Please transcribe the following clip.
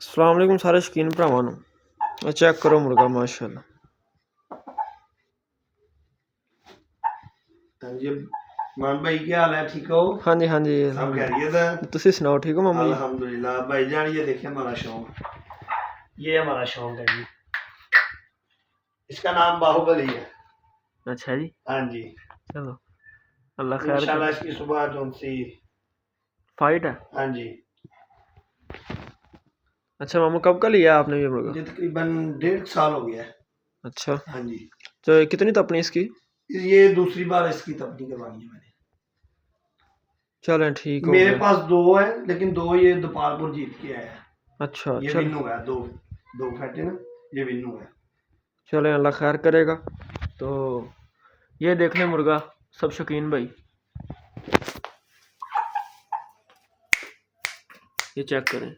अस्सलाम वालेकुम सारे शकीन भरावां नूं चेक करो मुर्गा माशाअल्लाह। हाँ जी मान भाई क्या हाल है, ठीक हो? हाँ जी हाँ जी सब खैरियत है? तुसी सुनाओ, ठीक हो मामू जी? अल्हम्दुलिल्लाह भाईजान, ये देखिए हमारा शौक, ये हमारा शौक है जी। इसका नाम बाहुबली है। अच्छा जी, हाँ जी, चलो अल्लाह खैर इंशाल्लाह करे। इसकी सुबह जो सी फाइट है? हाँ जी, अच्छा मामू, कब का लिया आपने ये मुर्गा? ये तकरीबन 1.5 साल हो गया है। अच्छा, हाँ जी, तो कितनी तपनी इसकी? ये दूसरी बार इसकी तपनी करवानी है मैंने। चलें ठीक हो मेरे गया। पास 2 है, लेकिन 2 ये दोपालपुर जीत के आया है। अच्छा ये चल, विन्नू है, दो दो फैटे ना, ये विन्नू है। चलें अल्लाह खैर करेगा। तो ये देख लें मुर्गा सब शौकीन भाई, ये चेक करें।